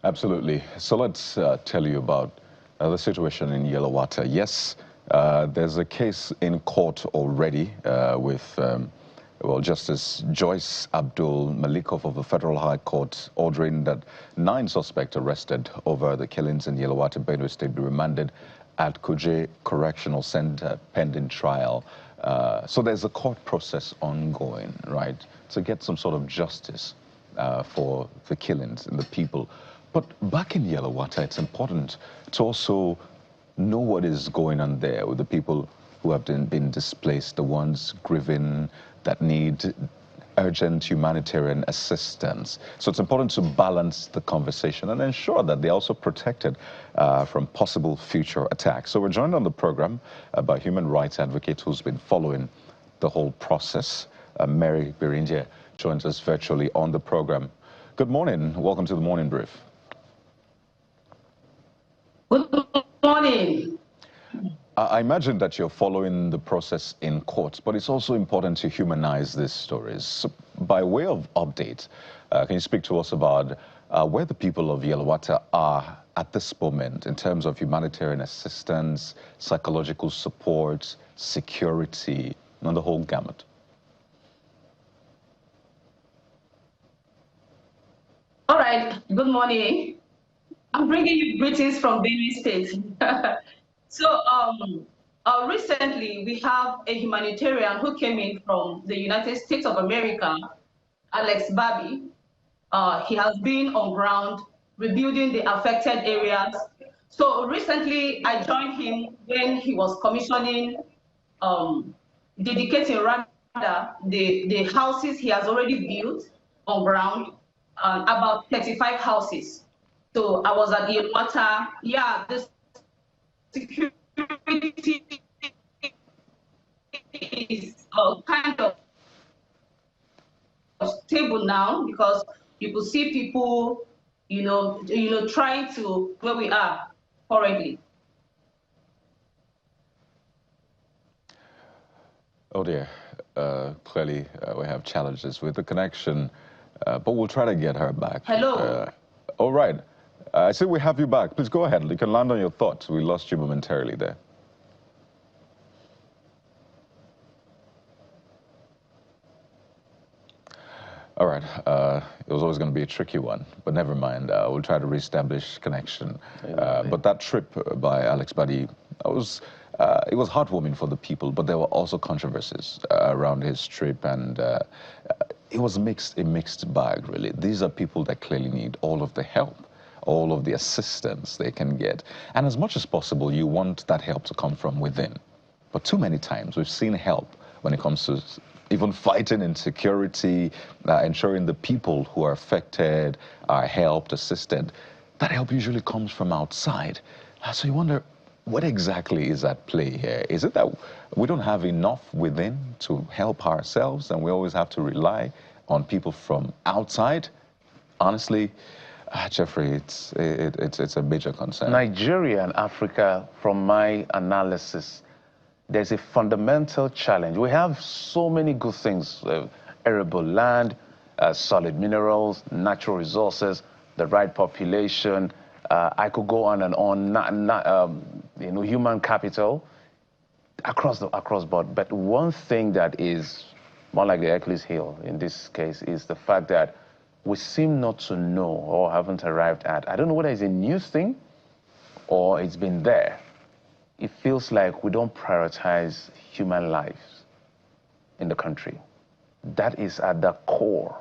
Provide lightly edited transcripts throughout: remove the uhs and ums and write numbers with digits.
Absolutely. So let's tell you about the situation in Yelwata. Yes, there's a case in court already with, well, Justice Joyce Abdul Malikov of the Federal High Court ordering that 9 suspects arrested over the killings in Yelwata, Benue State be remanded at Kuje Correctional Center pending trial. So there's a court process ongoing, right, to get some sort of justice for the killings and the people. But back in Yelwata, it's important to also know what is going on there with the people who have been displaced, the ones grieving, that need urgent humanitarian assistance. So it's important to balance the conversation and ensure that they're also protected from possible future attacks. So we're joined on the program by human rights advocate who's been following the whole process. Mary Birinje joins us virtually on the program. Good morning. Welcome to the Morning Brief. Good morning. I imagine that you're following the process in court, but it's also important to humanize these stories. So by way of update, can you speak to us about where the people of Yelwata are at this moment in terms of humanitarian assistance, psychological support, security, and the whole gamut? All right, good morning. I'm bringing you greetings from Benue State. So recently we have a humanitarian who came in from the United States of America, Alex Babi. He has been on ground rebuilding the affected areas. So recently I joined him when he was commissioning, dedicating rather the houses he has already built on ground, about 35 houses. So I was at Yelwata. Yeah, the security is kind of stable now because you could see people, trying to where we are currently. Oh dear, clearly we have challenges with the connection, but we'll try to get her back. Hello. All right. I see we have you back. Please go ahead. You can land on your thoughts. We lost you momentarily there. All right. It was always going to be a tricky one, but never mind. We'll try to reestablish connection. But that trip by Alex Badi, it was heartwarming for the people, but there were also controversies around his trip, and it was a mixed bag, really. These are people that clearly need all of the help, all of the assistance they can get. And as much as possible, you want that help to come from within. But too many times, we've seen help when it comes to even fighting insecurity, ensuring the people who are affected are helped, assisted. That help usually comes from outside. So you wonder, what exactly is at play here? Is it that we don't have enough within to help ourselves and we always have to rely on people from outside? Honestly, Jeffrey, it's a major concern. Nigeria and Africa, from my analysis, there's a fundamental challenge. We have so many good things, arable land, solid minerals, natural resources, the right population. I could go on and on, human capital across board. But one thing that is more like the Achilles heel in this case is the fact that we seem not to know or haven't arrived at. I don't know whether it's a new thing or it's been there. It feels like we don't prioritize human lives in the country. That is at the core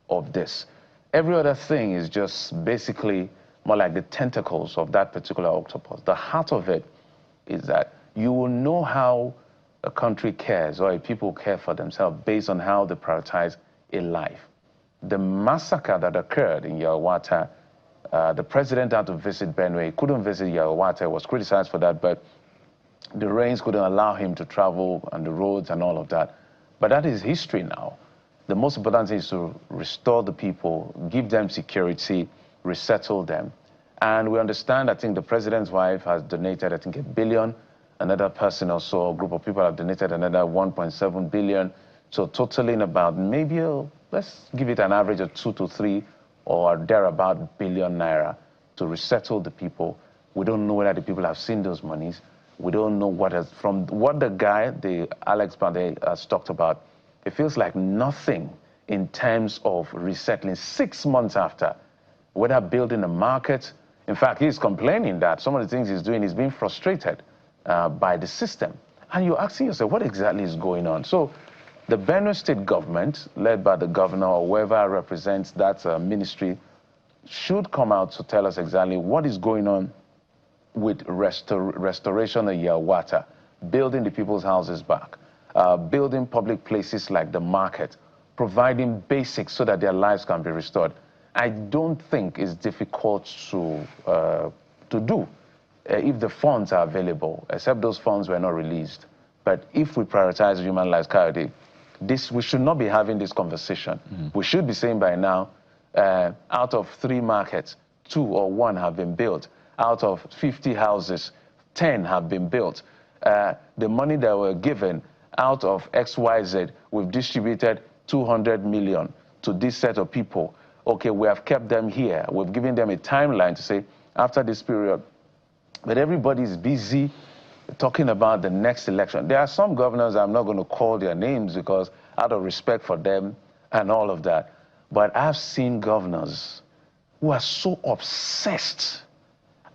of this. Every other thing is just basically more like the tentacles of that particular octopus. The heart of it is that you will know how a country cares or a people care for themselves based on how they prioritize a life. The massacre that occurred in Yelwata, the president had to visit Benue. He couldn't visit Yelwata, was criticized for that, but the rains couldn't allow him to travel on the roads and all of that. But that is history now. The most important thing is to restore the people, give them security, resettle them. And we understand, I think the president's wife has donated, I think, $1 billion. Another person also, a group of people have donated another 1.7 billion. So totaling about maybe, let's give it an average of 2 to 3 or thereabout billion naira to resettle the people. We don't know whether the people have seen those monies. We don't know what has, from what the guy, the Alex Bande, has talked about, it feels like nothing in terms of resettling 6 months after, whether building a market. In fact, he's complaining that some of the things he's doing is being frustrated by the system. And you're asking yourself, what exactly is going on? So the Benue State government, led by the governor or whoever represents that ministry, should come out to tell us exactly what is going on with restoration of Yelwata, building the people's houses back, building public places like the market, providing basics so that their lives can be restored. I don't think it's difficult to do if the funds are available, except those funds were not released. But if we prioritize human lives, Coyote, we should not be having this conversation. We should be saying by now, out of 3 markets, 2 or 1 have been built. Out of 50 houses, 10 have been built. The money that were given out of XYZ, we've distributed 200 million to this set of people. Okay, we have kept them here. We've given them a timeline to say, after this period. But everybody's busy talking about the next election. There are some governors, I'm not going to call their names because out of respect for them and all of that. But I've seen governors who are so obsessed,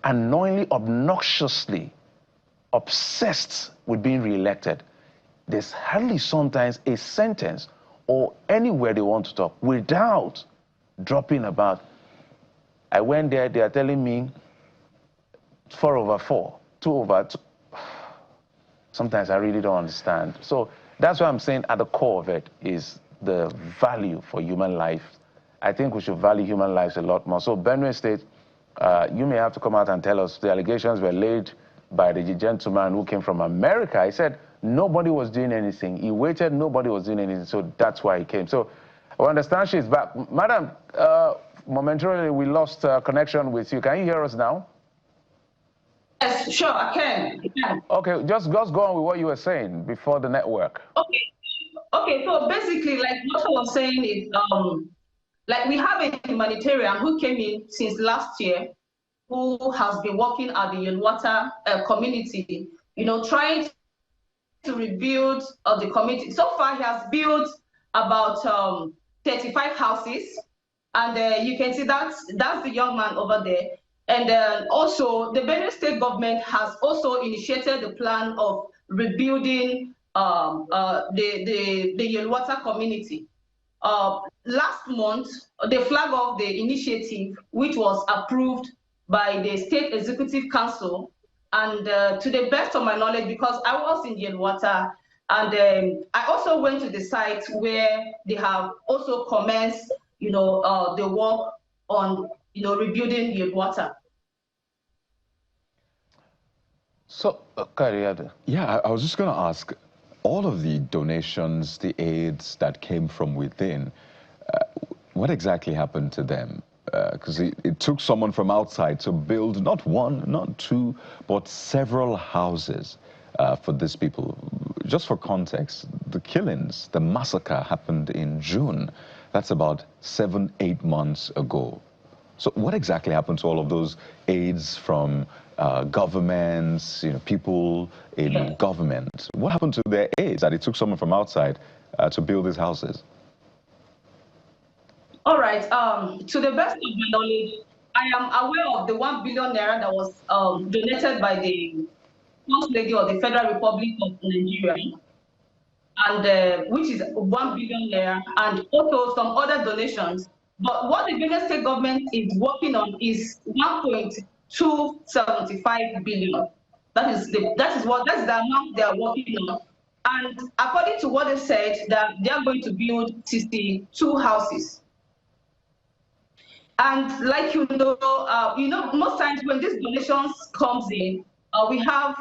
annoyingly, obnoxiously obsessed with being reelected. There's hardly sometimes a sentence or anywhere they want to talk without dropping about, I went there, they are telling me 4/4, 2/2. Sometimes I really don't understand. So that's why I'm saying at the core of it is the value for human life. I think we should value human lives a lot more. So Benue State, you may have to come out and tell us the allegations were laid by the gentleman who came from America. He said nobody was doing anything. He waited, nobody was doing anything, so that's why he came. So I understand she's back. Madam, momentarily we lost connection with you. Can you hear us now? Yes, sure, I can. Okay, just go on with what you were saying before the network. Okay, so basically, like what I was saying is, like we have a humanitarian who came in since last year, who has been working at the Yelwata community, you know, trying to rebuild the community. So far, he has built about 35 houses, and you can see that's the young man over there. And also, the Benue State government has also initiated the plan of rebuilding the Yelwata community. Last month, the flag of the initiative, which was approved by the State Executive Council, and to the best of my knowledge, because I was in Yelwata, and I also went to the site where they have also commenced, you know, the work on, you know, rebuilding Yelwata. So, yeah, I was just going to ask, all of the donations, the aids that came from within, what exactly happened to them? Because it took someone from outside to build not 1, not 2, but several houses for these people. Just for context, the killings, the massacre happened in June. That's about 7, 8 months ago. So what exactly happened to all of those aids from governments, you know, people in government? What happened to their aids that it took someone from outside to build these houses? All right. To the best of my knowledge, I am aware of the 1 billion naira that was donated by the First Lady of the Federal Republic of Nigeria, and which is 1 billion naira, and also some other donations. But what the Benue State government is working on is 1.275 billion. That's the amount they are working on. And according to what they said, that they are going to build 62 houses. And like you know, most times when these donations comes in, we have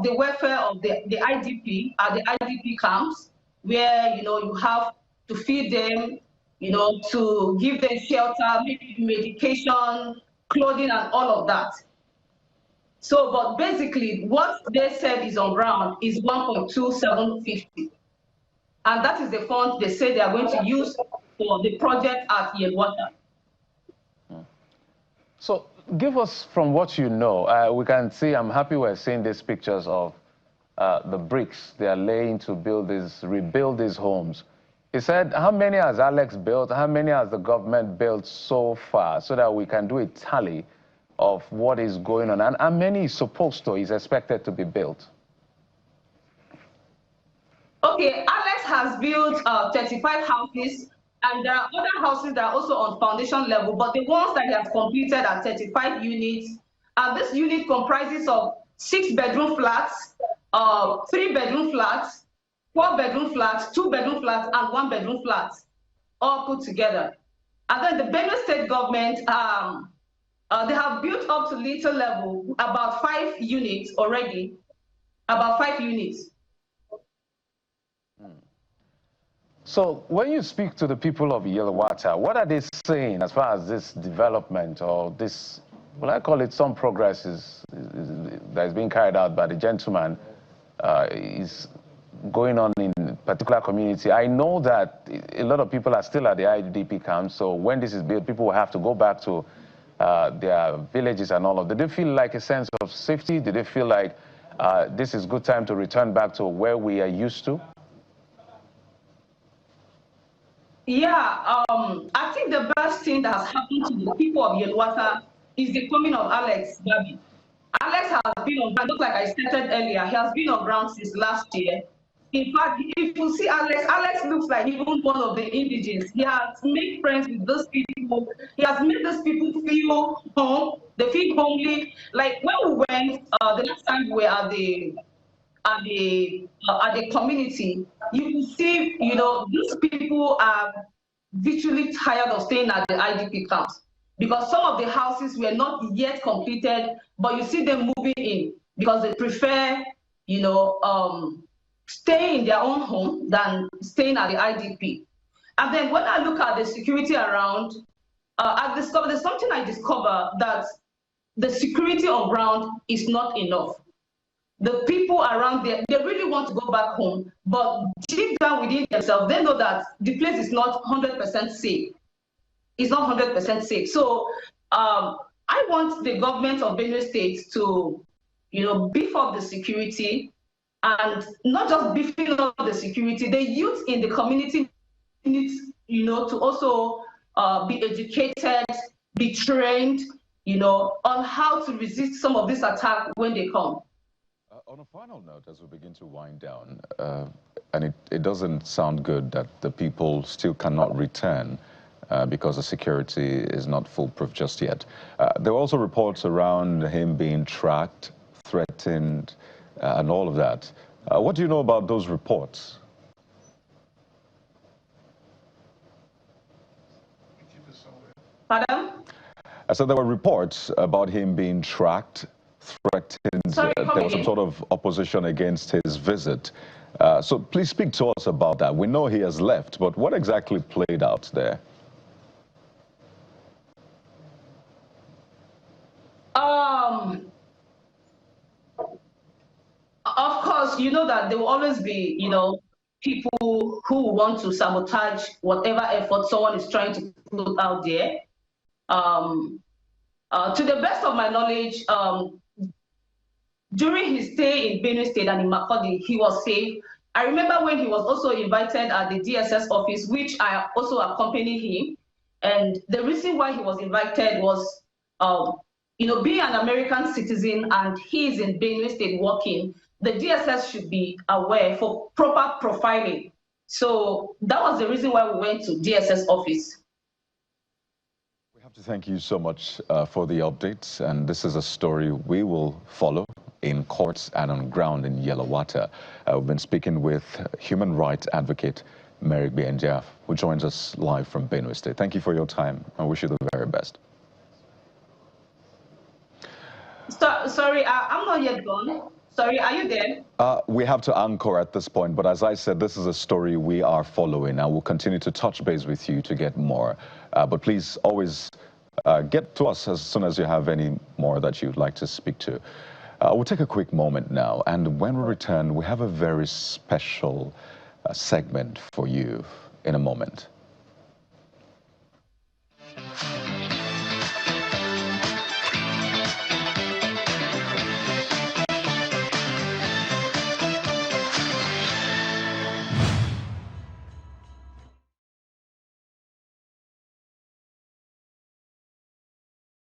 the welfare of the IDP at the IDP camps, where, you know, you have to feed them, you know, to give them shelter, medication, clothing, and all of that. So, but basically, what they said is on ground is 1.2750, and that is the fund they say they are going to use for the project at Yelwata. So give us from what you know. We can see, I'm happy we're seeing these pictures of the bricks they are laying to rebuild these homes. He said, how many has Alex built? How many has the government built so far, so that we can do a tally of what is going on? And how many is expected to be built? Okay, Alex has built 35 houses, and there are other houses that are also on foundation level, but the ones that he has completed are 35 units. And this unit comprises of 6-bedroom flats, 3-bedroom flats, 4-bedroom flats, 2-bedroom flats, and 1-bedroom flats, all put together. And then the Benue State government, they have built up to little level about 5 units already, about 5 units. So when you speak to the people of Yelwata, what are they saying as far as this development or this, well, I call it some progress that is being carried out by the gentleman is going on in a particular community? I know that a lot of people are still at the IDP camp, so when this is built, people will have to go back to their villages and all of that. Did they feel like a sense of safety? Did they feel like this is a good time to return back to where we are used to? Yeah, I think the best thing that has happened to the people of Yelwata is the coming of Alex Gabi. Alex has been on ground, just like I stated earlier, he has been on ground since last year. In fact, if you see Alex, Alex looks like even one of the indigents. He has made friends with those people. He has made those people feel home. They feel homely. Like when we went, the last time we were at the community, you can see, you know, these people are virtually tired of staying at the IDP camps because some of the houses were not yet completed, but you see them moving in because they prefer, you know, staying in their own home than staying at the IDP. And then when I look at the security around, there's something I discovered, that the security on ground is not enough. The people around there, they really want to go back home, but deep down within themselves, they know that the place is not 100% safe. It's not 100% safe. So I want the government of Benue State to, you know, beef up the security, and not just beefing up the security, the youth in the community needs, you know, to also be educated, be trained, you know, on how to resist some of these attacks when they come. On a final note, as we begin to wind down, and it doesn't sound good that the people still cannot return because the security is not foolproof just yet. There were also reports around him being tracked, threatened, and all of that. What do you know about those reports? Pardon? I said there were reports about him being tracked, threatened. Sorry, there was some sort of opposition against his visit. So please speak to us about that. We know he has left, but what exactly played out there? Of course, you know that there will always be, you know, people who want to sabotage whatever effort someone is trying to put out there. To the best of my knowledge, during his stay in Benue State and in Makurdi, he was safe. I remember when he was also invited at the DSS office, which I also accompanied him. And the reason why he was invited was, you know, being an American citizen and he's in Benue State working, the DSS should be aware for proper profiling. So that was the reason why we went to DSS office. We have to thank you so much for the updates, and this is a story we will follow in courts and on ground in Yelwata. We've been speaking with human rights advocate Merrick Bienjaf, who joins us live from Benue State. Thank you for your time. I wish you the very best. Sorry, I'm not yet gone. Sorry, are you there? We have to anchor at this point, but as I said, this is a story we are following, and we'll continue to touch base with you to get more. But please always get to us as soon as you have any more that you'd like to speak to. We'll take a quick moment now, and when we return, we have a very special segment for you in a moment.